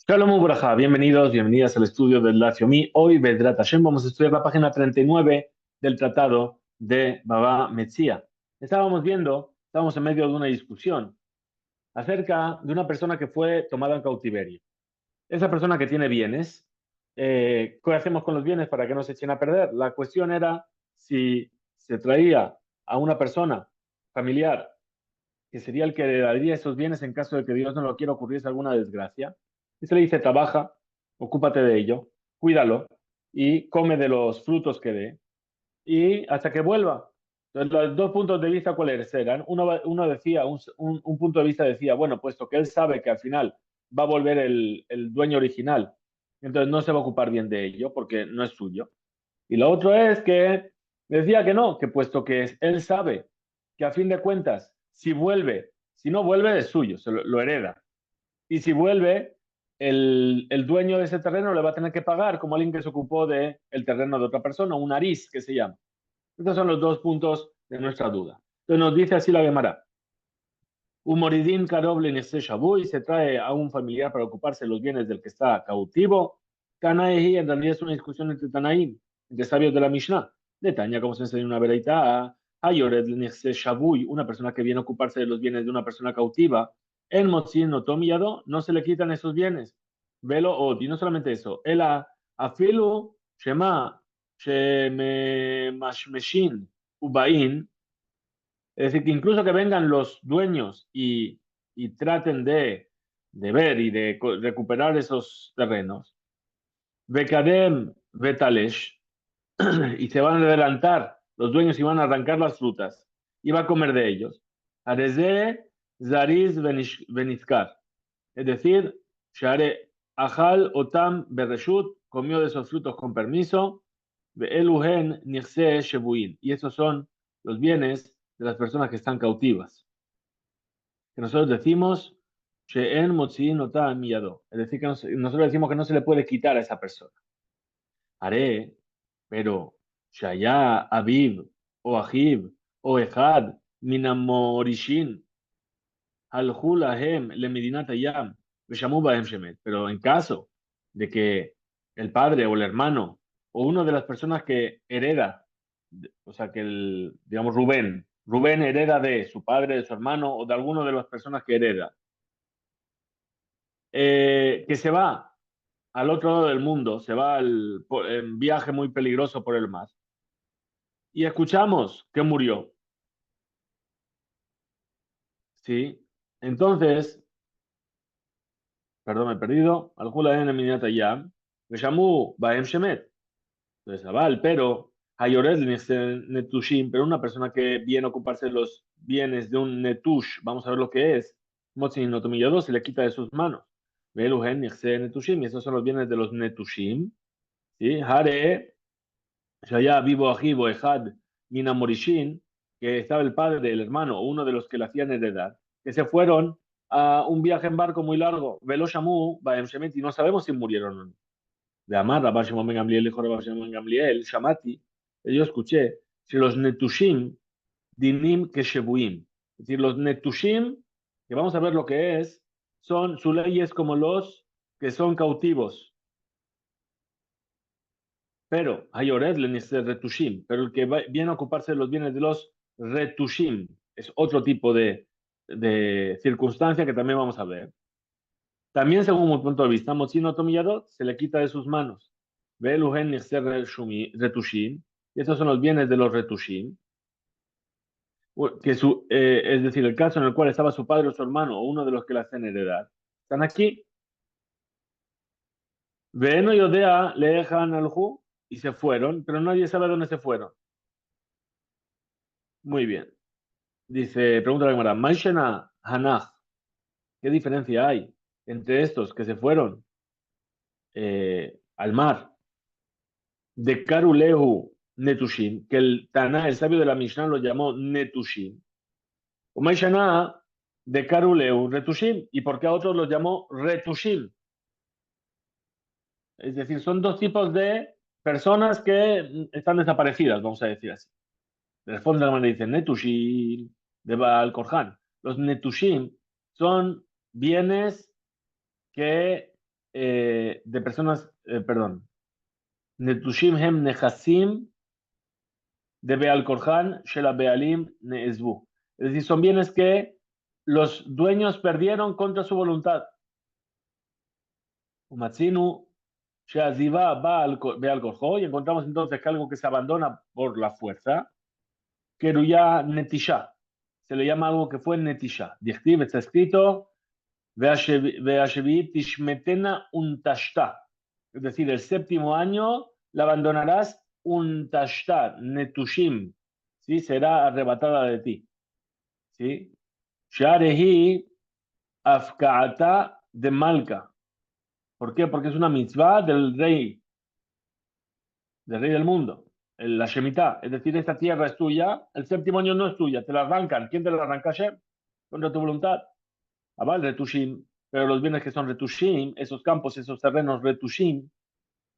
Shalom Ubraja, bienvenidos, bienvenidas al estudio del Daf Yomi. Hoy, Bedrat Hashem, vamos a estudiar la página 39 del tratado de Baba Metzia. Estábamos en medio de una discusión acerca de una persona que fue tomada en cautiverio. Esa persona que tiene bienes, ¿qué hacemos con los bienes para que no se echen a perder? La cuestión era si se traía a una persona familiar que sería el que le daría esos bienes en caso de que Dios no lo quiera ocurriese alguna desgracia. Y se le dice, trabaja, ocúpate de ello, cuídalo y come de los frutos que dé y hasta que vuelva. Entonces, los dos puntos de vista, ¿cuáles eran? Uno decía, un punto de vista decía, bueno, puesto que él sabe que al final va a volver el dueño original, entonces no se va a ocupar bien de ello porque no es suyo. Y lo otro es que decía que no, que puesto que él sabe que a fin de cuentas, si no vuelve es suyo, lo hereda. Y si vuelve, el dueño de ese terreno le va a tener que pagar como alguien que se ocupó del terreno de otra persona, un aris que se llama. Estos son los dos puntos de nuestra duda. Entonces nos dice así la Gemara. Un moridín karoble nese shabuy se trae a un familiar para ocuparse de los bienes del que está cautivo. Tanaí en realidad es una discusión entre Tanaim, entre sabios de la Mishnah. De Tania, como se enseña en una vereita, Hayored nese shabuy, una persona que viene a ocuparse de los bienes de una persona cautiva. En Motzin no tomiyado, no se le quitan esos bienes. Velo odi, no solamente eso. El afilu shema sheme mashmeshin ubain, es decir, que incluso que vengan los dueños y traten de ver y de recuperar esos terrenos, Bekadem Betalesh, y se van a adelantar los dueños y van a arrancar las frutas y va a comer de ellos. Areze Zariz Benizkar, es decir, Share Ajal Otam Bereshut, comió de esos frutos con permiso, Eluhen Nirse Shebuin, y esos son los bienes de las personas que están cautivas. Que nosotros decimos, She'en Motziin Otam Miyado, es decir, que nosotros decimos que no se le puede quitar a esa persona. Haré, pero Shaya, Aviv, o Ajiv, o Ejad, Minamorishin, Alhu Lahem, Lemidinat Ayam, Beshamu Bahem Shemet. Pero en caso de que el padre o el hermano o una de las personas que hereda, o sea, que digamos Rubén hereda de su padre, de su hermano o de alguno de las personas que hereda, que se va al otro lado del mundo, se va en viaje muy peligroso por el mar, y escuchamos que murió, ¿sí? Entonces, perdón, me he perdido, al Hula en Eminata Yam, me llamó Baem Shemet, entonces, Aval, pero Hayored Netushim, pero una persona que viene a ocuparse de los bienes de un Netush, vamos a ver lo que es, Motzin Notomillado se le quita de sus manos. Veluhen Netushim, y esos son los bienes de los Netushim, ¿sí? Hare Shaya vivo Ajibo Ejad Mina Morishin, que estaba el padre, el hermano, uno de los que le hacían heredar, que se fueron a un viaje en barco muy largo, Velo Shamu, Baem Shemet, y no sabemos si murieron o no. De Amar, Rabbi Shimon ben Gamliel, hijo de Rabbi Shimon ben Gamliel, Shamati, yo escuché, si los Netushim, Dinim Keshebuim, es decir, los Netushim, que vamos a ver lo que es, son, su ley es como los que son cautivos, pero hay le retushim, pero el que viene a ocuparse de los bienes de los retushim es otro tipo de circunstancia que también vamos a ver. También, según mi punto de vista, Motzino Tomilladot se le quita de sus manos. Ve Luhen retushim, y estos son los bienes de los retushim, es decir, el caso en el cual estaba su padre o su hermano o uno de los que la hacen heredar. Están aquí. Ve no yodea le dejan al y se fueron, pero nadie sabe dónde se fueron. Muy bien. Dice, pregunta la Gemara, Maishena Hanach, ¿qué diferencia hay entre estos que se fueron al mar de Karulehu Netushim, que el Taná, el sabio de la Mishnah, lo llamó Netushim, o Maishena de Karulehu Retushim, y por qué a otros los llamó Retushim? Es decir, son dos tipos de personas que están desaparecidas, vamos a decir así. Responde la manera, dice Netushim de Baal Korhan. Los Netushim son bienes que de personas, perdón, Netushim hem nehasim de Beal Korhan, Shela Bealim Neezbu. Es decir, son bienes que los dueños perdieron contra su voluntad. Umatzinu, Sheaziva Beal Korho, y encontramos entonces que algo que se abandona por la fuerza, Keruya Netisha. Se le llama algo que fue Netisha. Dichtiv está escrito, Veashevit Tishmetena Untashta. Es decir, el séptimo año la abandonarás Untashta, Netushim. ¿Sí? Será arrebatada de ti. ¿Sí? Sharehi Afkaata de Malka. ¿Por qué? Porque es una mitzvah del rey del mundo, la Shemitah. Es decir, esta tierra es tuya, el séptimo año no es tuya, te la arrancan. ¿Quién te la arranca? Hashem, contra tu voluntad. Aval Retushim, pero los bienes que son Retushim, esos campos, esos terrenos Retushim,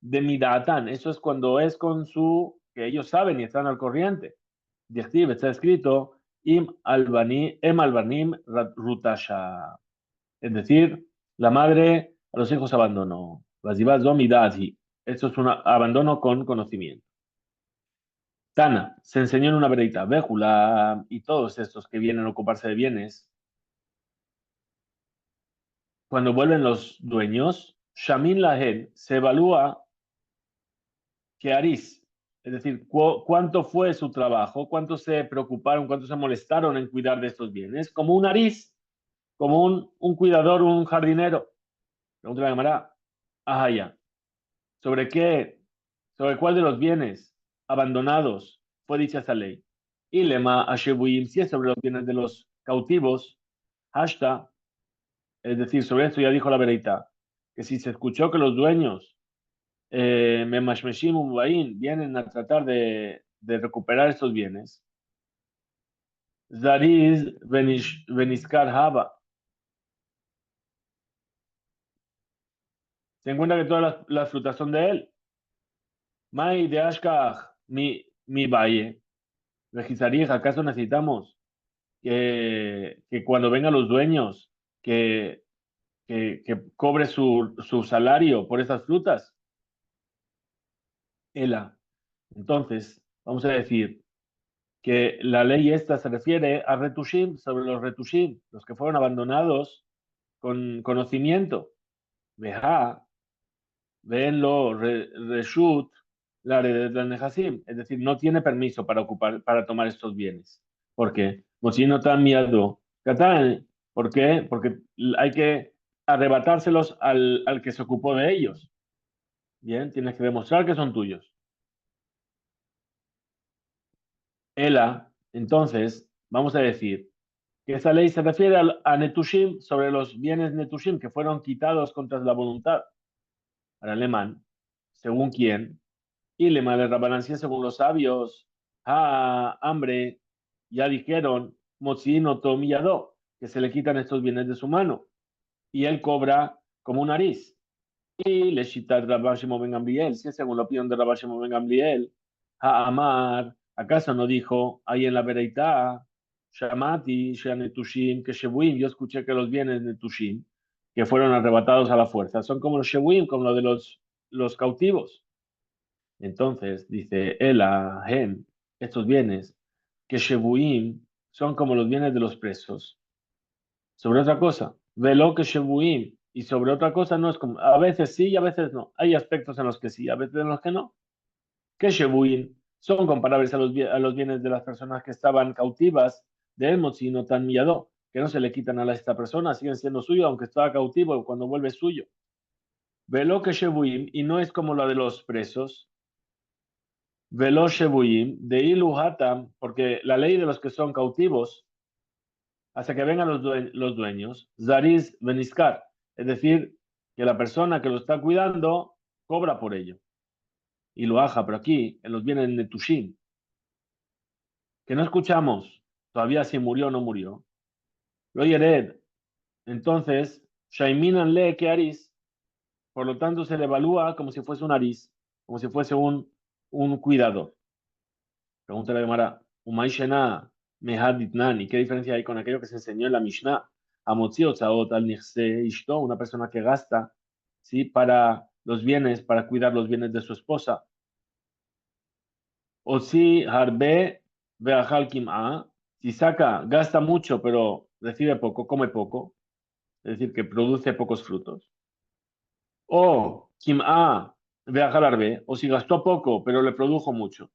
de Midatan, eso es cuando es con su, que ellos saben y están al corriente. Dichtiv, está escrito, em albanim rutasha. Es decir, la madre a los hijos abandonó. Esto es un abandono con conocimiento. Tana, se enseñó en una vereita, Béjula y todos estos que vienen a ocuparse de bienes, cuando vuelven los dueños, Shamin Lahen se evalúa que Aris, es decir, cuánto fue su trabajo, cuánto se preocuparon, cuánto se molestaron en cuidar de estos bienes, como un Aris, como un cuidador, un jardinero. Pregunta la Gemara, ajá, ya. ¿Sobre qué? ¿Sobre cuál de los bienes abandonados fue dicha esta ley? Y lema Ashebuyim, si es sobre los bienes de los cautivos, hashta, es decir, sobre esto ya dijo la vereita, que si se escuchó que los dueños Memashmeshim Ubain vienen a tratar de recuperar estos bienes, Zariz Beniskar Haba, se encuentra que todas las frutas son de él. Mai de Ashkach, mi valle, Regizarij, ¿acaso necesitamos que cuando vengan los dueños, que cobre su salario por esas frutas? Ela. Entonces, vamos a decir que la ley esta se refiere a retushim, sobre los retushim, los que fueron abandonados con conocimiento. Veja, venlo, reshut, la nejasim, es decir, no tiene permiso para tomar estos bienes. ¿Por qué? Mochino tan miedo. ¿Por qué? Porque hay que arrebatárselos al que se ocupó de ellos. Bien, tienes que demostrar que son tuyos. Ela, entonces, vamos a decir que esa ley se refiere a Netushim, sobre los bienes Netushim que fueron quitados contra la voluntad. Al alemán, según quién, y le de Rabanancia según los sabios, hambre, ya dijeron, Motzino Tomillado, que se le quitan estos bienes de su mano, y él cobra como un nariz. Y le cita Rabban Shimon ben Gamliel, si es según la opinión de Rabban Shimon ben Gamliel, Amar, ¿acaso no dijo ahí en la Bereitá, Shamati, Shanetushim, que Shebuim, yo escuché que los bienes de Tushim, que fueron arrebatados a la fuerza, son como los Shebuim, como los de los cautivos. Entonces, dice Ela, Hem, estos bienes, que Shebuim son como los bienes de los presos. Sobre otra cosa, velo que Shebuim, y sobre otra cosa no es como, a veces sí y a veces no. Hay aspectos en los que sí, a veces en los que no. Que Shebuim son comparables a los bienes de las personas que estaban cautivas de Elmotzi, no tan miado, que no se le quitan a esta persona, siguen siendo suyos, aunque estaba cautivo cuando vuelve suyo. Velo que Shebuim, y no es como la de los presos, Velo Shebuim, de Ilu Hatam, porque la ley de los que son cautivos, hasta que vengan los dueños, Zariz Beniskar, es decir, que la persona que lo está cuidando cobra por ello. Y lo haja, pero aquí, en los bienes de Netushim, que no escuchamos todavía si murió o no murió. Lo Yered, entonces, Shaiminan le que Aris, por lo tanto se le evalúa como si fuese un Aris, como si fuese un cuidador. Pregunta la Gemara, Umay Shena Mehaditnani, ¿qué diferencia hay con aquello que se enseñó en la Mishnah? Amotzi Otzaot al Nirse Ishto, una persona que gasta ¿sí? Para los bienes, para cuidar los bienes de su esposa. O si harbe veajal kim'a, si saca, gasta mucho, pero recibe poco, come poco, es decir, que produce pocos frutos. O kim'a veajal arbe, o si gastó poco, pero le produjo mucho.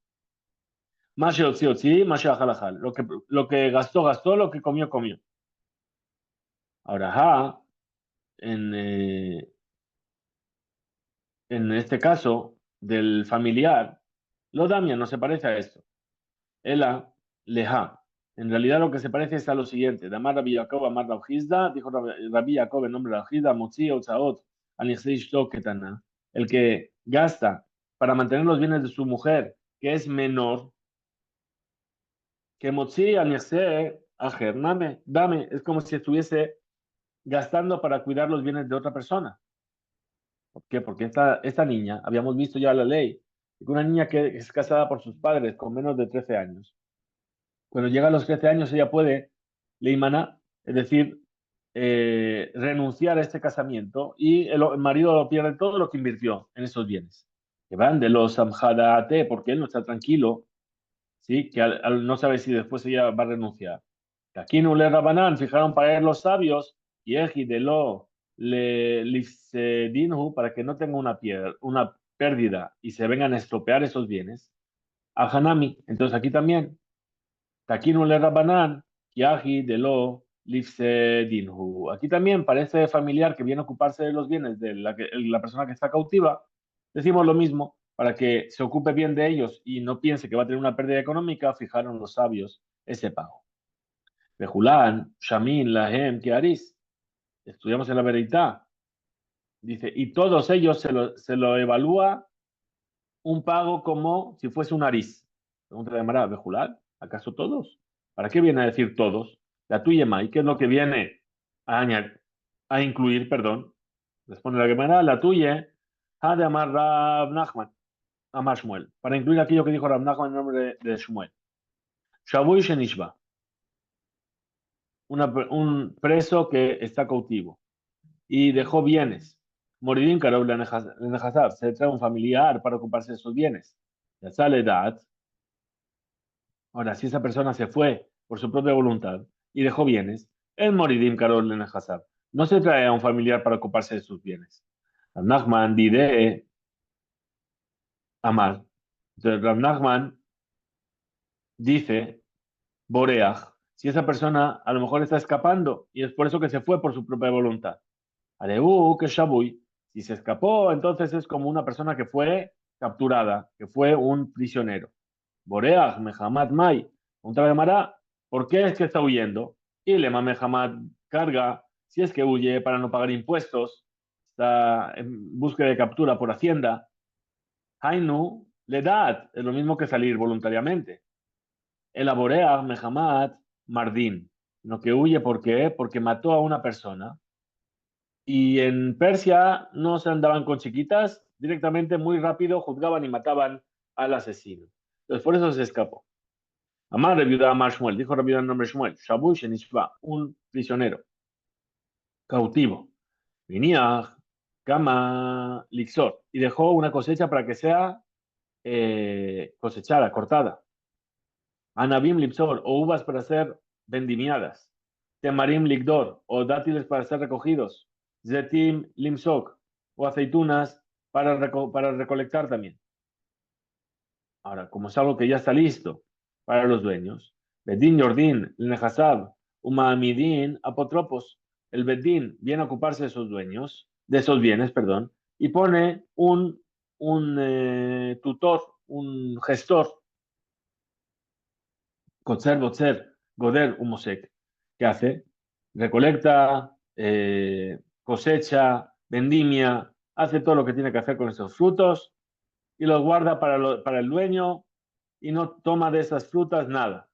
Más otzi, más ajal. Lo que gastó, gastó, lo que comió, comió. Ahora, en, eh, en este caso del familiar, lo damia no se parece a esto. Ela, leja. En realidad lo que se parece es a lo siguiente. Damar Rabbi Yaakov, Amar Rav Hizda, dijo Rabbi Yaakov en nombre de Rav Hizda, Motzi Otzaot, Ketana. El que gasta para mantener los bienes de su mujer, que es menor, que Motzi Ajer, dame, es como si estuviese gastando para cuidar los bienes de otra persona. ¿Por qué? Porque esta niña, habíamos visto ya la ley, que una niña que es casada por sus padres con menos de 13 años, cuando llega a los 13 años ella puede, leimana, es decir, renunciar a este casamiento y el marido lo pierde todo lo que invirtió en esos bienes. Que van de los amjadate, porque él no está tranquilo, ¿sí? Que no sabe si después ella va a renunciar. Aquí no le rabanán, fijaron para él los sabios, y eji de lo le lifsedinhu, para que no tenga una pérdida y se vengan a estropear esos bienes. A Hanami, entonces aquí también, aquí no le rabanán, yaji de lo lifsedinhu. Aquí también parece familiar que viene a ocuparse de los bienes de la persona que está cautiva. Decimos lo mismo, para que se ocupe bien de ellos y no piense que va a tener una pérdida económica, fijaron los sabios ese pago. Bejulán, Shamin, Lahem, Kearis. Estudiamos en la Veritá. Dice, y todos ellos se lo evalúa un pago como si fuese un aris. Pregunta de Mara, Bejulán, ¿acaso todos? ¿Para qué viene a decir todos? La tuya, Mai, ¿qué es lo que viene a incluir, perdón? Responde la Gemara, la tuya, ha de amar Rab Nachman, amar Shmuel, para incluir aquello que dijo Rab Nachman en nombre de Shmuel. Shavuy Shenishba, un preso que está cautivo y dejó bienes. Moridim Karov Lenehazab, se trae un familiar para ocuparse de sus bienes. Ya sale edad. Ahora, si esa persona se fue por su propia voluntad y dejó bienes, el Moridim Karov Lenehazab no se trae a un familiar para ocuparse de sus bienes. Rav Nachman Dide Amar. Entonces, Rav Nachman dice, Boreach, si esa persona a lo mejor está escapando y es por eso que se fue por su propia voluntad. Aleu, que Shabuy. Si se escapó, entonces es como una persona que fue capturada, que fue un prisionero. Boreach, Mehamad Mai. Un llamará, ¿por qué es que está huyendo? Y le Mehamad carga, si es que huye para no pagar impuestos, está en búsqueda de captura por Hacienda. Hainu, le da, es lo mismo que salir voluntariamente. El Boreach, Mehamad Mardin. Lo que huye, ¿por qué? Porque mató a una persona y en Persia no se andaban con chiquitas, directamente muy rápido juzgaban y mataban al asesino. Entonces por eso se escapó. Amar reviuda Amar Shmuel, dijo reviuda el nombre Shmuel, Shabu Shenishba, un prisionero, cautivo. Venía Kama Lixor y dejó una cosecha para que sea cosechada, cortada. Anabim Lipsor, o uvas para ser vendimiadas. Temarim Ligdor, o dátiles para ser recogidos. Zetim Limsok, o aceitunas para recolectar también. Ahora, como es algo que ya está listo para los dueños, Bedín Yordín, Nehasab, Umaamidin, Apotropos, el Bedín viene a ocuparse de esos dueños, de esos bienes, perdón, y pone un tutor, un gestor, Kotzer, Botzer, Goder, Humosek, ¿qué hace? Recolecta, cosecha, vendimia, hace todo lo que tiene que hacer con esos frutos y los guarda para el dueño y no toma de esas frutas nada.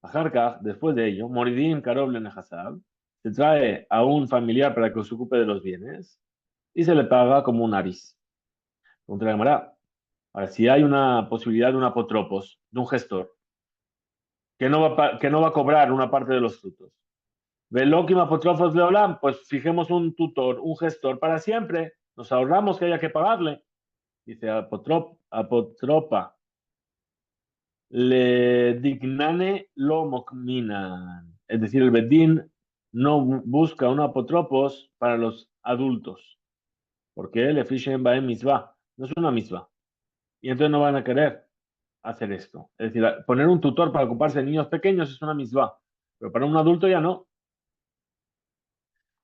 Ajarca, después de ello, Moridim Karoble Nehasab, se trae a un familiar para que se ocupe de los bienes y se le paga como un aris. Ahora, si hay una posibilidad de un apotropos, de un gestor, que no va a cobrar una parte de los frutos. Velokim apotrofos leolam, pues fijemos un tutor, un gestor para siempre, nos ahorramos que haya que pagarle. Dice apotropa, le dignane lo mokminan. Es decir, el bedín no busca un apotropos para los adultos, porque le fishen baem misvah, no es una misvah. Y entonces no van a querer hacer esto. Es decir, poner un tutor para ocuparse de niños pequeños es una misvah, pero para un adulto ya no.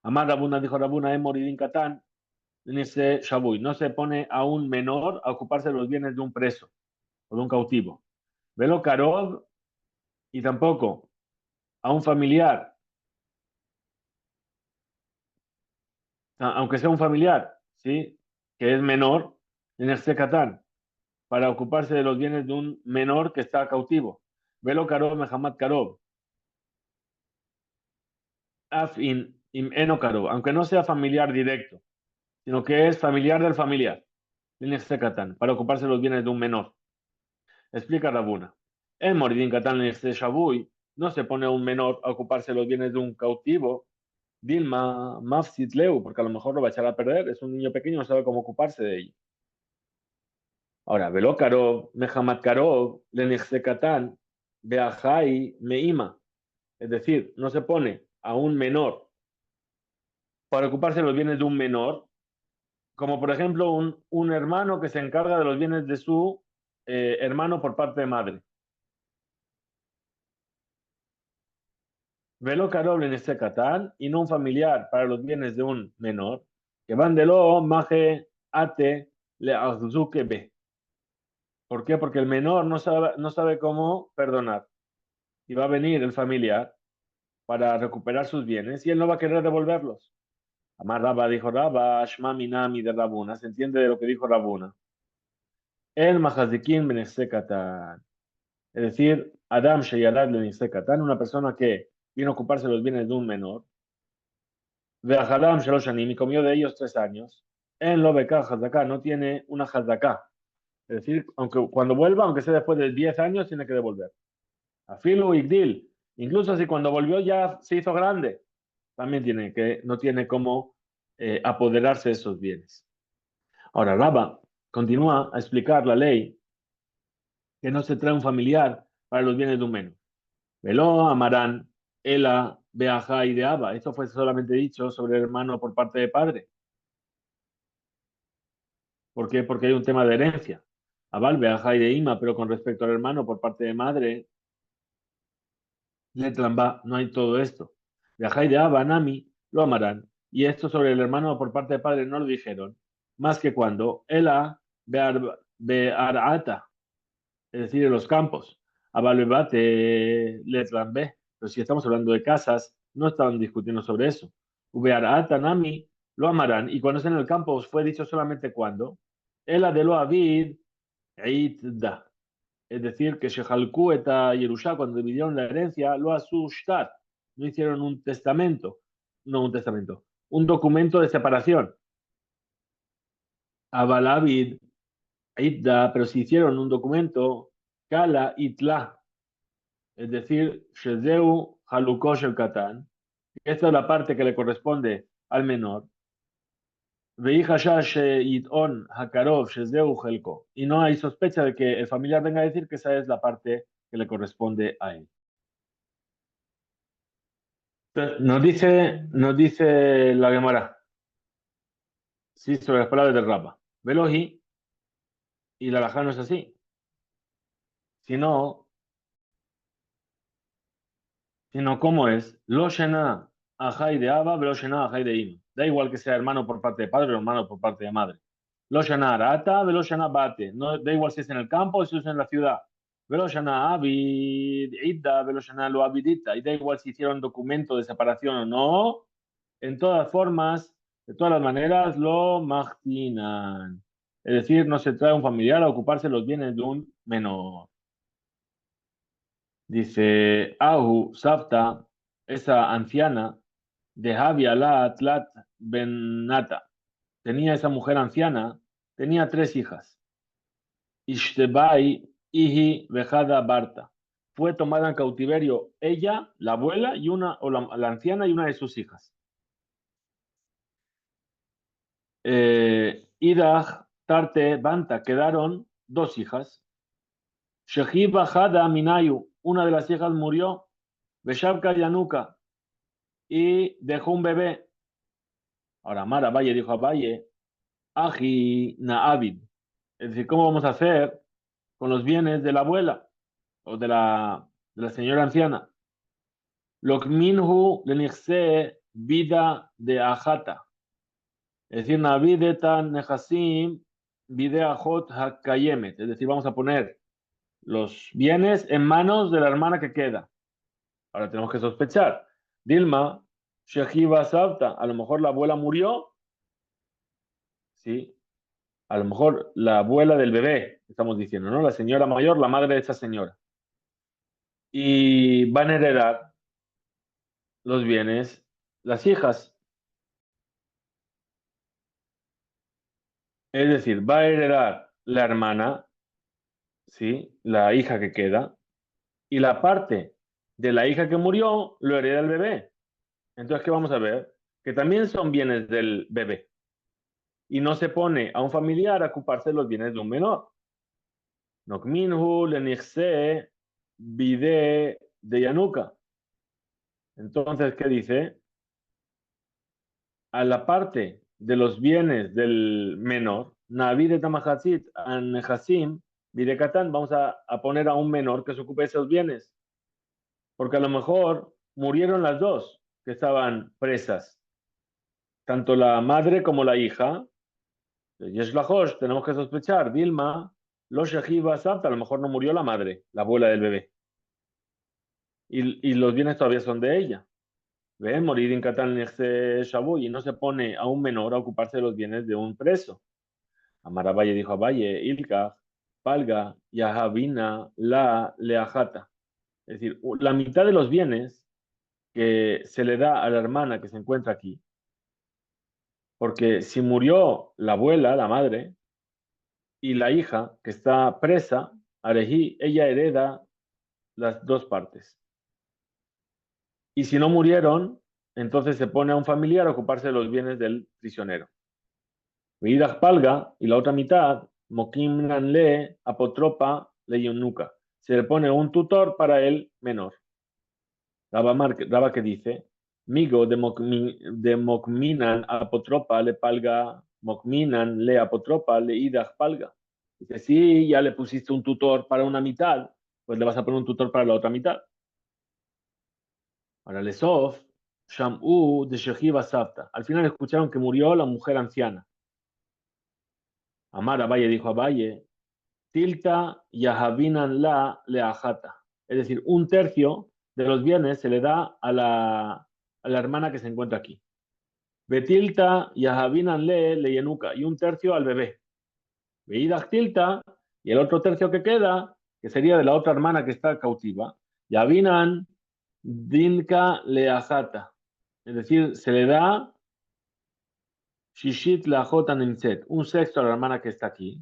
Amar Rabuna dijo Rabuna, moridín katán, en ese shabuy. No se pone a un menor a ocuparse de los bienes de un preso o de un cautivo. Velo karov y tampoco a un familiar, aunque sea un familiar, ¿sí? Que es menor, en el katán, para ocuparse de los bienes de un menor que está cautivo. Velo karov, mehamad karov. Af in eno karov, aunque no sea familiar directo, sino que es familiar del familiar. En el katán, para ocuparse de los bienes de un menor. Explica Rabuna. El moridín katán en este shabuy no se pone a un menor a ocuparse de los bienes de un cautivo. Dilma mafsit leu, porque a lo mejor lo va a echar a perder. Es un niño pequeño, no sabe cómo ocuparse de ello. Ahora, velo karov, mehamat karov, lenixse katán, beajai meima. Es decir, no se pone a un menor para ocuparse de los bienes de un menor, como por ejemplo un hermano que se encarga de los bienes de su hermano por parte de madre. Velo caroble en este catán y no un familiar para los bienes de un menor, que van de lo maje ate le azuke be. ¿Por qué? Porque el menor no sabe cómo perdonar. Y va a venir el familiar para recuperar sus bienes y él no va a querer devolverlos. Amar Rabba dijo Rabba, Shma Minami de Rabuna, se entiende de lo que dijo Rabuna. El majazikin ben catán. Es decir, Adam Sheyalad le catán, una persona que viene a ocuparse de los bienes de un menor. Ve'ahalam shalosh shanim, y comió de ellos 3 años. En lo beca hazaká, no tiene una hazaká. Es decir, aunque cuando vuelva, aunque sea después de 10 años, tiene que devolver. Afilu igdil, incluso si cuando volvió ya se hizo grande, también no tiene cómo apoderarse de esos bienes. Ahora, Rabba continúa a explicar la ley que no se trae un familiar para los bienes de un menor. Veló amarán, ela, beaja y de Abba. Esto fue solamente dicho sobre el hermano por parte de padre. ¿Por qué? Porque hay un tema de herencia. Abal, beaja y de Ima, pero con respecto al hermano por parte de madre, Letlamba, no hay todo esto. Beaja y de Abba, Nami, lo amarán. Y esto sobre el hermano por parte de padre no lo dijeron. Más que cuando ela, bearata, es decir, en los campos. Abalebate, Letlambe. Pero si estamos hablando de casas, no estaban discutiendo sobre eso. Ubearata, Nami, lo amarán. Y cuando es en el campo, fue dicho solamente cuando. Ela de lo avid, Eidda. Es decir, que Shehalku eta Yerusha, cuando dividieron la herencia, lo asustar. No hicieron un testamento. No un testamento. Un documento de separación. Abalavid, Eidda, pero si hicieron un documento, Kala Itla. Es decir, Shezeu Halukosh el Katán. Esta es la parte que le corresponde al menor. Y no hay sospecha de que el familiar venga a decir que esa es la parte que le corresponde a él. Entonces, nos dice la Gemara, sí, sobre las palabras del Rapa. Veloji, y la Alajá no es así. Sino, sino ¿cómo es? Lo Shena Ajay de Abba, Lo Shena Ajay de Im. Da igual que sea hermano por parte de padre o hermano por parte de madre. Lo Shena Arata, Lo Shena Bate. No, da igual si es en el campo o si es en la ciudad. Velo Shana Abid, Idda, Velo Shana Lo Abidita. Y da igual si hicieron documento de separación o no. En todas formas, de todas las maneras, lo martinan. Es decir, no se trae un familiar a ocuparse los bienes de un menor. Dice, Ahu, Safta, esa anciana, de Javia la Atlat Benata. Tenía esa mujer anciana, tenía 3 hijas. Ishtebai, Ihi, Vejada, Barta. Fue tomada en cautiverio ella, la abuela, y una, o la anciana y una de sus hijas. Idach, Tarte, Banta, quedaron dos hijas. Shehiba Hada Minayu, una de las hijas murió. Beshavka Yanuka, y dejó un bebé. Ahora Mara Valle dijo a Valle, Aji Naavid. Es decir, ¿cómo vamos a hacer con los bienes de la abuela o de la señora anciana? Lokminhu lenichse vida de ajata. Es decir, Navideta Nehasim vide ajot hakayemet. Es decir, vamos a poner los bienes en manos de la hermana que queda. Ahora tenemos que sospechar. Dilma, Shehiva Savta, a lo mejor la abuela murió, ¿sí? A lo mejor la abuela del bebé, estamos diciendo, ¿no? La señora mayor, la madre de esa señora. Y van a heredar los bienes las hijas. Es decir, va a heredar la hermana, ¿sí? La hija que queda, y la parte de la hija que murió lo hereda el bebé. Entonces, ¿qué vamos a ver? Que también son bienes del bebé. Y no se pone a un familiar a ocuparse de los bienes de un menor. Nokminhu lenichse bide de Yanuka. Entonces, ¿qué dice? A la parte de los bienes del menor, Navide Tamahazit, Anehasim, Videkatan, vamos a poner a un menor que se ocupe de esos bienes. Porque a lo mejor murieron las dos que estaban presas, tanto la madre como la hija. Yesh Lahosh, tenemos que sospechar, Dilma, los Shehiva Sabta, a lo mejor no murió la madre, la abuela del bebé. Y los bienes todavía son de ella. ¿Ve? Morir en Catán Shabu y no se pone a un menor a ocuparse de los bienes de un preso. Amar Valle dijo a Valle, Ilka, Palga, Yahavina, La, Leajata. Es decir, la mitad de los bienes que se le da a la hermana que se encuentra aquí, porque si murió la abuela, la madre, y la hija que está presa, Arejí, ella hereda las dos partes. Y si no murieron, entonces se pone a un familiar a ocuparse de los bienes del prisionero. Veídas palga, y la otra mitad, Mokimnan le, apotropa, le yunuka. Se le pone un tutor para el menor. Raba que dice, Migo de Mokminan apotropa le palga, Mokminan le apotropa le idas palga. Dice, sí, ya le pusiste un tutor para una mitad, pues le vas a poner un tutor para la otra mitad. Ahora, Lesof, Shamu de Shehiva Sapta. Al final escucharon que murió la mujer anciana. Amar a Valle dijo a Valle, Tilta Yahavinan la Leajata. Es decir, un tercio de los bienes se le da a la hermana que se encuentra aquí. Betilta Yahavinan le Leyenuka. Y un tercio al bebé. Veídas Tilta, y el otro tercio que queda, que sería de la otra hermana que está cautiva, Yavinan Dinka Leajata. Es decir, se le da Shishit Leajota Nimset, un sexto a la hermana que está aquí.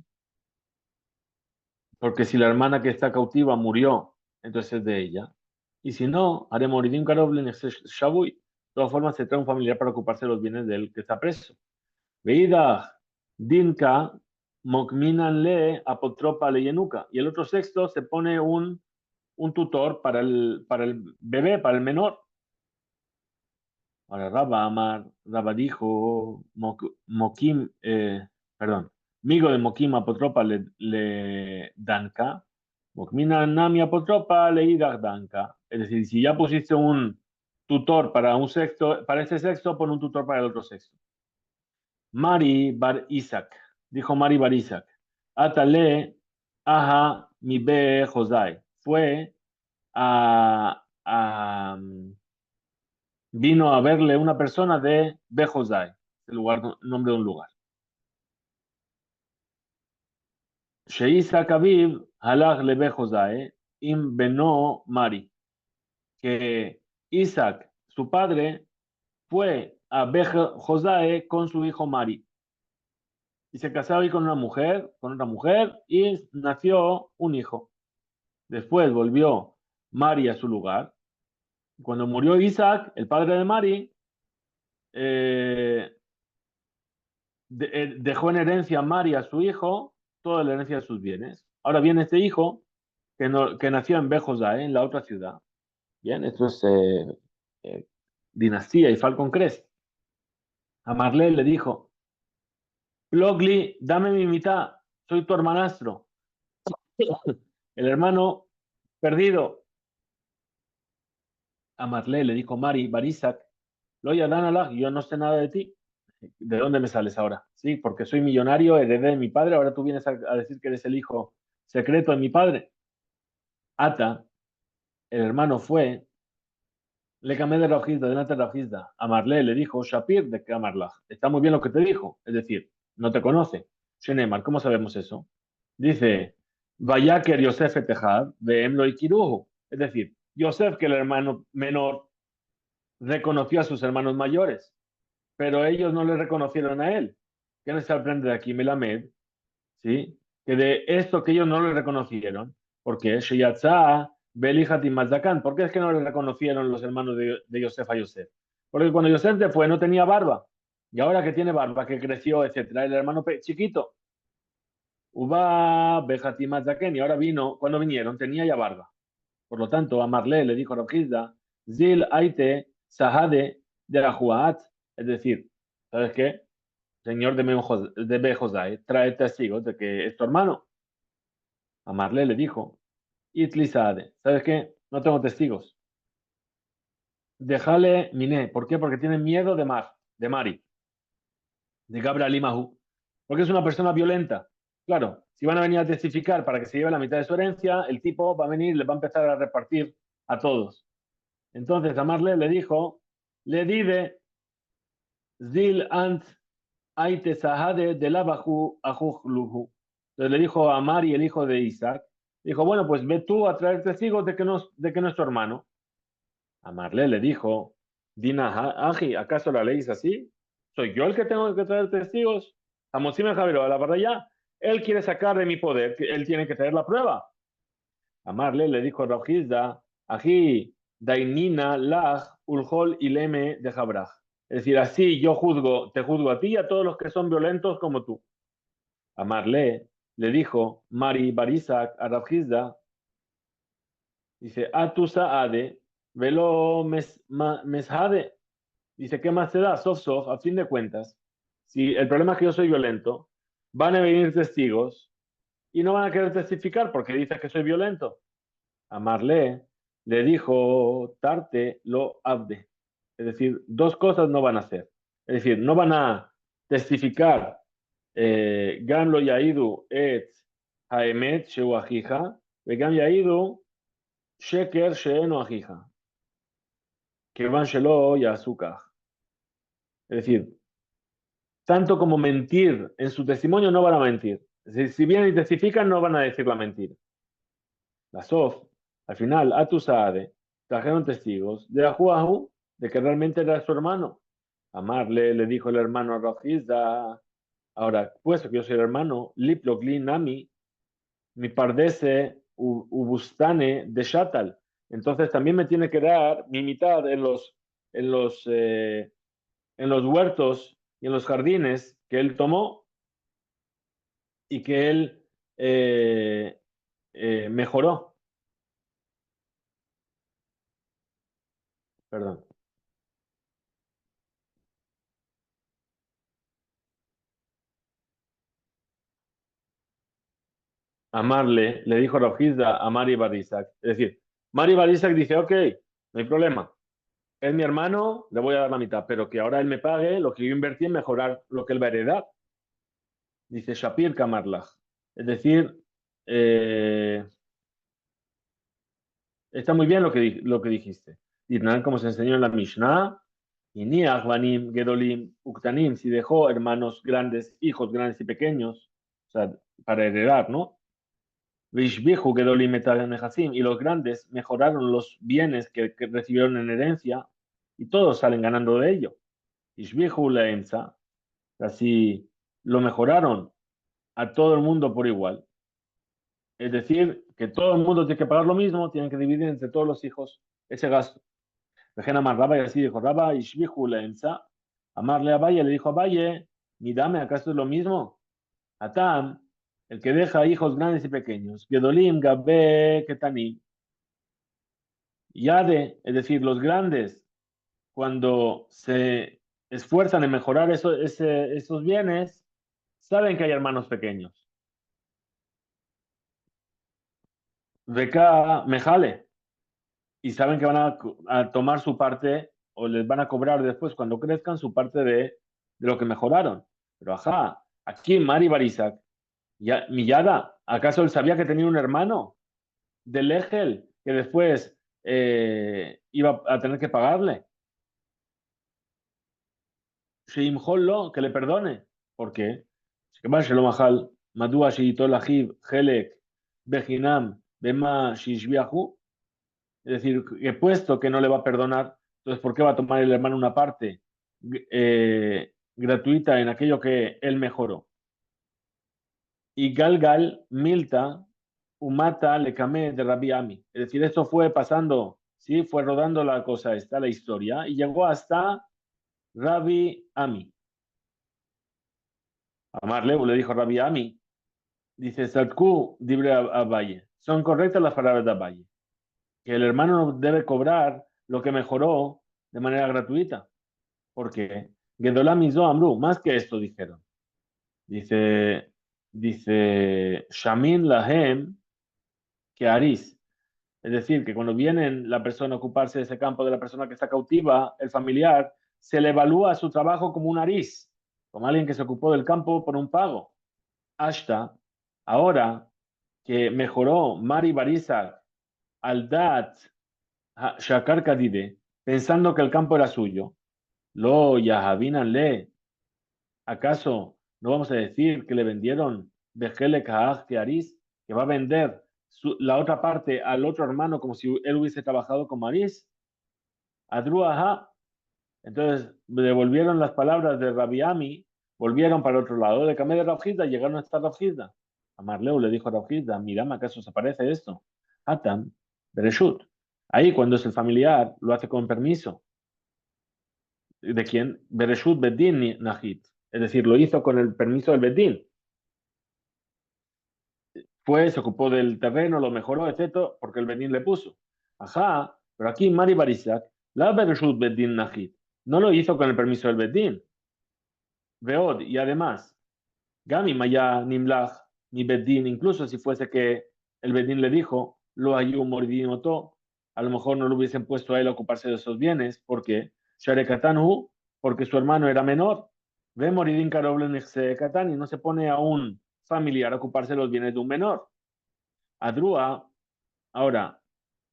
Porque si la hermana que está cautiva murió, entonces es de ella. Y si no, haré morir un caroble shabui. De todas formas, se trae un familiar para ocuparse de los bienes del que está preso. Veida, dinka, mokminan le, apotropa le yenuka. Y el otro sexto se pone un tutor para el bebé, para el menor. Ahora Rabba Amar, Rabba dijo, Mokim, perdón, Migo de Mokim apotropa le danka, Mokmina nami apotropa le idak danka. Es decir, si ya pusiste un tutor para un sexto, para ese sexto, pon un tutor para el otro sexto. Mari bar Isaac, dijo Mari bar Isaac, Atale, aha, mi be Josai. Fue a vino a verle una persona de Bejosai, el lugar, nombre de un lugar. Sheisa Kabib halach le Bejosai im beno Mari, que Isaac, su padre, fue a Bejosai con su hijo Mari. Y se casó ahí con otra mujer, y nació un hijo. Después volvió Mari a su lugar. Cuando murió Isaac, el padre de Mari, dejó en herencia a Mari, a su hijo, toda la herencia de sus bienes. Ahora viene este hijo que, no, que nació en Bejosai, en la otra ciudad. Bien, esto es eh, dinastía y Falcon Crest. A Marley le dijo, Plogli, dame mi mitad, soy tu hermanastro. El hermano perdido. A Marley le dijo Mari, Barisak, Loya Danalach, yo no sé nada de ti. ¿De dónde me sales ahora? Sí, porque soy millonario, heredé de mi padre, ahora tú vienes a decir que eres el hijo secreto de mi padre. Ata, el hermano fue, le cambié de Rajizda, delante de Rajizda. A Marley le dijo, Shapir de Kamarlach. Está muy bien lo que te dijo, es decir, no te conoce. Shenemar, ¿cómo sabemos eso? Dice, Vayaker Yosef Etehad, Veemlo Ikiruhu. Es decir, Yosef, que el hermano menor, reconoció a sus hermanos mayores, pero ellos no le reconocieron a él. ¿Qué nos aprende de aquí, Melamed? ¿Sí? Que de esto que ellos no le reconocieron, porque Sheyatza, Belijat y Mazakan, ¿por qué es que no le reconocieron los hermanos de Yosef a Yosef? Porque cuando Yosef se fue no tenía barba, y ahora que tiene barba, que creció, etcétera, el hermano chiquito, Uba, Bejat y Mazaken, y ahora vino, cuando vinieron, tenía ya barba. Por lo tanto, a Marlé le dijo a Rabhizda, Zil Aite Sahade de la Juat, es decir, ¿sabes qué? Señor de Bejosai, trae testigos de que es tu hermano. A Marlé le dijo, Itli Sahade, ¿sabes qué? No tengo testigos. Déjale Miné, ¿por qué? Porque tiene miedo de Mari, de Gabriel Imahu, porque es una persona violenta. Claro, si van a venir a testificar para que se lleve la mitad de su herencia, el tipo va a venir y le va a empezar a repartir a todos. Entonces a Marley le dijo, le dide zil ant aite sahade de labahu ajuhluhu. Entonces le dijo a Mari, el hijo de Isaac, dijo, bueno, pues ve tú a traer testigos de que no es tu hermano. A Marley le dijo, Dina Aji, ¿acaso la ley es así? ¿Soy yo el que tengo que traer testigos? Amosime Javier, a la verdad ya, él quiere sacar de mi poder, él tiene que traer la prueba. A Marley le dijo Rojizda, Aji, Dainina, Laj, Ulhol y Leme de Jabraj. Es decir, así yo juzgo, te juzgo a ti y a todos los que son violentos como tú. A Marley le dijo Mari Barisak a Rojizda, dice, Atusa Ade, velo meshade. Dice, ¿qué más te da? Sof, sof, a fin de cuentas, si el problema es que yo soy violento, van a venir testigos y no van a querer testificar porque dices que soy violento. A Marlé le dijo Tarte lo abde. Es decir, dos cosas no van a hacer. Es decir, no van a testificar Gam lo yaidu et haemet sheu ajija, Gam yaidu sheker sheeno ajija, que van shelo y azúcar. Es decir, tanto como mentir en su testimonio no van a mentir. Es decir, si bien y testifican, no van a decir la mentira. La SOF, al final, Atusaade, trajeron testigos de Ajuahu, de que realmente era su hermano. Amarle, le dijo el hermano a Rojizda. Ahora, puesto que yo soy el hermano, Liplogli Nami, mi pardese Ubustane de Shatal. Entonces también me tiene que dar mi mitad en los, eh, en los huertos y en los jardines que él tomó y que él mejoró. Perdón. Amarle, le dijo Rojizda a Mari Barisak. Es decir, Mari Barisak dice, ok, no hay problema. Es mi hermano, le voy a dar la mitad, pero que ahora él me pague lo que yo invertí en mejorar lo que él va a heredar. Dice Shapir Kamarlach. Es decir, eh, está muy bien lo que dijiste. Ditnan, como se enseñó en la Mishnah, y ni Banim, Gedolim, Uktanim, si dejó hermanos grandes, hijos grandes y pequeños, o sea, para heredar, ¿no? Vishbihu Gedolim y los grandes mejoraron los bienes que recibieron en herencia y todos salen ganando de ello. Ishbihu Laemsa, así lo mejoraron a todo el mundo por igual. Es decir, que todo el mundo tiene que pagar lo mismo, tienen que dividir entre todos los hijos ese gasto. Vejena Raba y así dijo Raba, Ishbihu Laemsa, amarle a Valle, le dijo a Valle, dame, ¿acaso es lo mismo? Atam, el que deja hijos grandes y pequeños. Gedolim, Gabe, Ketanim. Yade, es decir, los grandes, cuando se esfuerzan en mejorar esos bienes, saben que hay hermanos pequeños. Beca, Mejale, y saben que van a tomar su parte o les van a cobrar después cuando crezcan su parte de lo que mejoraron. Pero ajá, aquí Mari Barisak, ya, Miyada, ¿acaso él sabía que tenía un hermano del Egel que después iba a tener que pagarle? Sheimhollo, que le perdone. ¿Por qué? כיוון שלא מחל, מדוע שייטול אחיו חלק בחינם במה שהשביחו? Es decir, que puesto que no le va a perdonar, entonces ¿por qué va a tomar el hermano una parte gratuita en aquello que él mejoró? Y Galgal, Milta, Umata, Lekame de Rabbi Ami. Es decir, esto fue pasando, ¿sí? Fue rodando la cosa esta, la historia, y llegó hasta Rabbi Ami. Amarle, le dijo Rabbi Ami, dice, Sadku, dibre Abaye. Son correctas las palabras de Abaye, que el hermano no debe cobrar lo que mejoró de manera gratuita. ¿Por qué? Gedolam Izo Amru, más que esto dijeron. Dice, Shamin Lahem que Aris. Es decir, que cuando viene la persona a ocuparse de ese campo de la persona que está cautiva, el familiar, se le evalúa su trabajo como un Aris, como alguien que se ocupó del campo por un pago. Hasta ahora que mejoró Mari Barizak al Dat Shakar Kadide, pensando que el campo era suyo, lo Yahavinanle, ¿acaso no vamos a decir que le vendieron Bejele Kahaj Aris, que va a vender la otra parte al otro hermano como si él hubiese trabajado como Aris? Adruaha. Entonces devolvieron las palabras de Rabiami, volvieron para el otro lado de Kameh de Rabjida, llegaron hasta Rabjida. A Marleu le dijo a Rabjida, mira, ¿acaso se parece esto? Atam, Bereshut. Ahí cuando es el familiar, lo hace con permiso. ¿De quién? Bereshut Bedin Nahit. Es decir, lo hizo con el permiso del Bedín. Fue, se ocupó del terreno, lo mejoró, etcétera, porque el Bedín le puso. Ajá, pero aquí Mari Barisak, la Bereshut Bedin Nahit, no lo hizo con el permiso del Bedín. Veod, y además, Gami Maya Nimlach, ni Bedín, incluso si fuese que el Bedín le dijo, lo ayú moridinoto, a lo mejor no lo hubiesen puesto a él a ocuparse de esos bienes, porque Sharekatanu, porque su hermano era menor, ve moridin karoblen y no se pone a un familiar a ocuparse de los bienes de un menor. Adrua, ahora,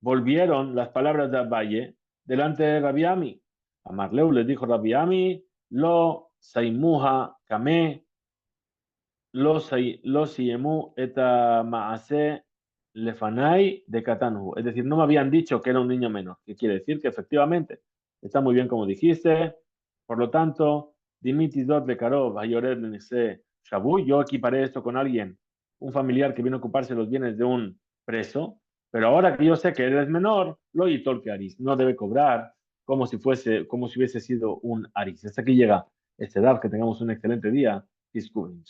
volvieron las palabras de Abaye delante de Rabiami. A Marleu le dijo Rabiami, lo saimuha kame lo siemu eta maase lefanai de Katanu. Es decir, no me habían dicho que era un niño menor, que quiere decir que efectivamente está muy bien como dijiste. Por lo tanto, dimitis dot de karov ayored nese shabu. Yo equiparé esto con alguien, un familiar que viene a ocuparse de los bienes de un preso, pero ahora que yo sé que eres menor, lo yitol que aris, no debe cobrar como si fuese, como si hubiese sido un aris. Hasta aquí llega este edad, que tengamos un excelente día. Disculpen.